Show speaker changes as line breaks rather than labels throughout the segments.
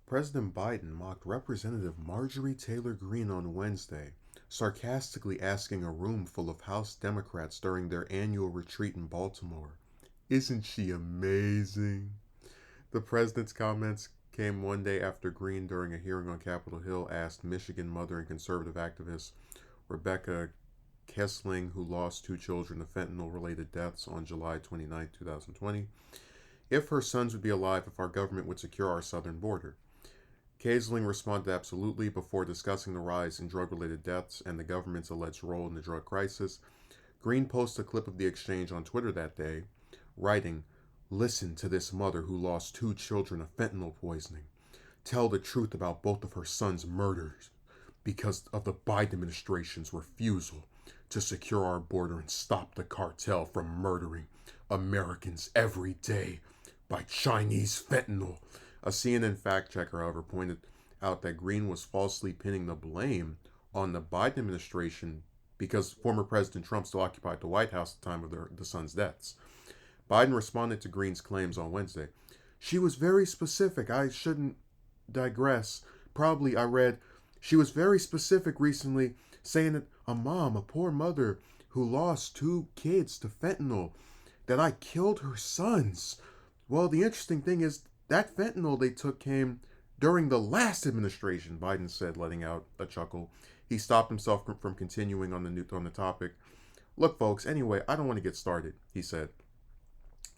President Biden mocked Representative Marjorie Taylor Greene on Wednesday, sarcastically asking a room full of House Democrats during their annual retreat in Baltimore, "Isn't she amazing?" The president's comments came one day after Greene, during a hearing on Capitol Hill, asked Michigan mother and conservative activist Rebecca Kessling, who lost two children to fentanyl related deaths on July 29, 2020, if her sons would be alive if our government would secure our southern border. Kessling responded absolutely before discussing the rise in drug related deaths and the government's alleged role in the drug crisis. Greene posted a clip of the exchange on Twitter that day, writing, "Listen to this mother who lost two children of fentanyl poisoning. Tell the truth about both of her sons' murders because of the Biden administration's refusal to secure our border and stop the cartel from murdering Americans every day by Chinese fentanyl." A CNN fact checker, however, pointed out that Greene was falsely pinning the blame on the Biden administration because former President Trump still occupied the White House at the time of the sons' deaths. Biden responded to Greene's claims on Wednesday. "She was very specific. I shouldn't digress. Probably I read she was very specific recently, saying that a mom, a poor mother who lost two kids to fentanyl, that I killed her sons. Well, the interesting thing is that fentanyl they took came during the last administration," Biden said, letting out a chuckle. He stopped himself from continuing on the topic. "Look, folks, anyway, I don't want to get started," he said.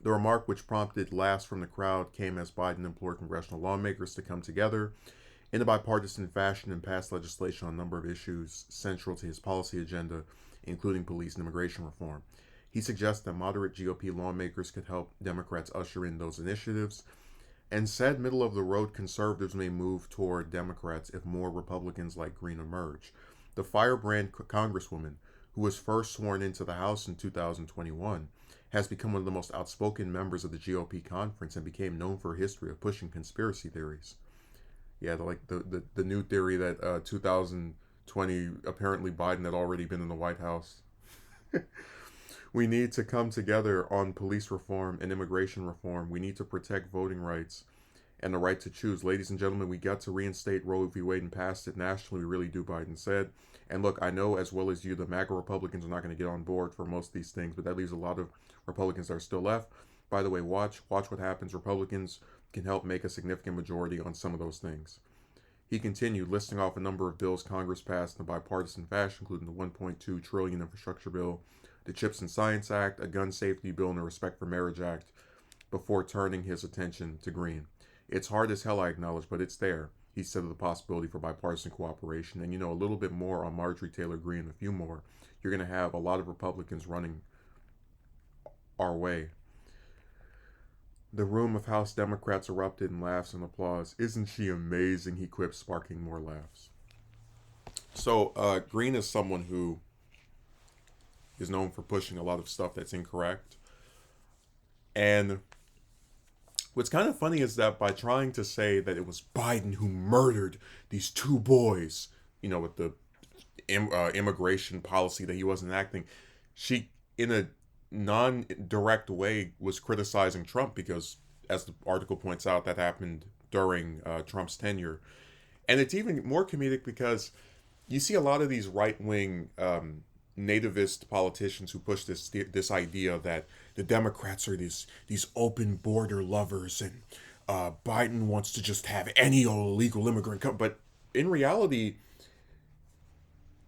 The remark, which prompted laughs from the crowd, came as Biden implored congressional lawmakers to come together in a bipartisan fashion and pass legislation on a number of issues central to his policy agenda, including police and immigration reform. He suggested that moderate GOP lawmakers could help Democrats usher in those initiatives, and said middle of the road conservatives may move toward Democrats if more Republicans like Greene emerge. The firebrand congresswoman, who was first sworn into the House in 2021, has become one of the most outspoken members of the GOP conference and became known for her history of pushing conspiracy theories. Yeah, the new theory that 2020 apparently Biden had already been in the White House. We need to come together on police reform and immigration reform. We need to protect voting rights and the right to choose. Ladies and gentlemen, we got to reinstate Roe v. Wade and pass it nationally. We really do, Biden said. And look, I know as well as you, the MAGA Republicans are not going to get on board for most of these things, but that leaves a lot of Republicans that are still left. By the way, watch what happens. Republicans can help make a significant majority on some of those things. He continued, listing off a number of bills Congress passed in a bipartisan fashion, including the $1.2 trillion infrastructure bill, the CHIPS and Science Act, a gun safety bill, and a Respect for Marriage Act, before turning his attention to Greene. "It's hard as hell, I acknowledge, but it's there," he said, of the possibility for bipartisan cooperation. And a little bit more on Marjorie Taylor Greene, a few more. You're going to have a lot of Republicans running our way. The room of House Democrats erupted in laughs and applause. "Isn't she amazing?" he quipped, sparking more laughs. So, Greene is someone who is known for pushing a lot of stuff that's incorrect. And what's kind of funny is that by trying to say that it was Biden who murdered these two boys, with the immigration policy that he wasn't enacting, she, in a non-direct way, was criticizing Trump because, as the article points out, that happened during Trump's tenure. And it's even more comedic because you see a lot of these right-wing nativist politicians who push this idea that the Democrats are these open border lovers and Biden wants to just have any illegal immigrant come. But in reality,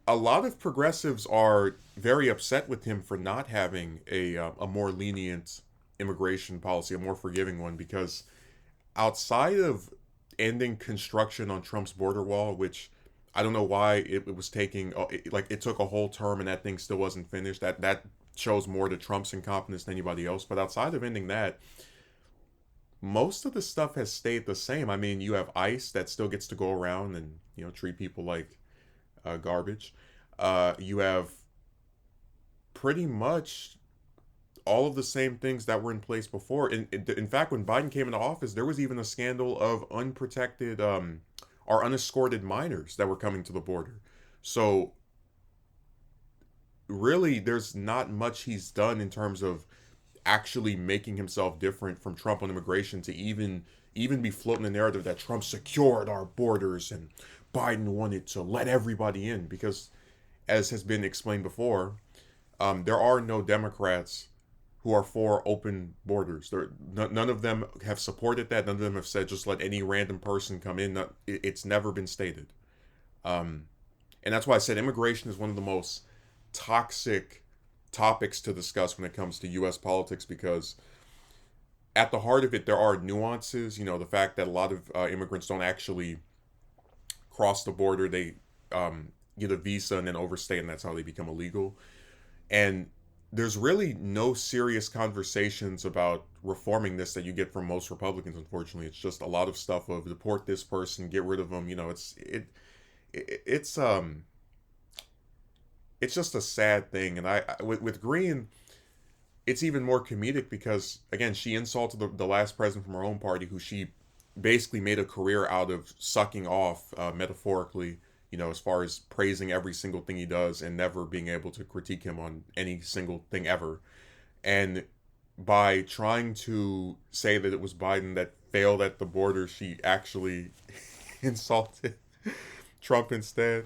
a lot of progressives are very upset with him for not having a more lenient immigration policy, a more forgiving one, because outside of ending construction on Trump's border wall, which I don't know why it was taking, it took a whole term and that thing still wasn't finished. That shows more to Trump's incompetence than anybody else. But outside of ending that, most of the stuff has stayed the same. I mean, you have ICE that still gets to go around and treat people like garbage. You have pretty much all of the same things that were in place before. In fact, when Biden came into office, there was even a scandal of unprotected or unescorted minors that were coming to the border. So really, there's not much he's done in terms of actually making himself different from Trump on immigration to even even be floating the narrative that Trump secured our borders and Biden wanted to let everybody in, because, as has been explained before, there are no Democrats who are for open borders. None of them have supported that. None of them have said just let any random person come in. It's never been stated. Um, and that's why I said immigration is one of the most toxic topics to discuss when it comes to U.S. politics, because at the heart of it, there are nuances. You know, the fact that a lot of immigrants don't actually cross the border. They get a visa and then overstay, and that's how they become illegal. And there's really no serious conversations about reforming this that you get from most Republicans. Unfortunately, it's just a lot of stuff of deport this person, get rid of them. You know, it's it's just a sad thing. And with Green, it's even more comedic because, again, she insulted the last president from her own party, who she basically made a career out of sucking off, metaphorically, you know, as far as praising every single thing he does and never being able to critique him on any single thing ever. And by trying to say that it was Biden that failed at the border, she actually insulted Trump instead.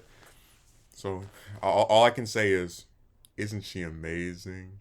So all I can say is, isn't she amazing?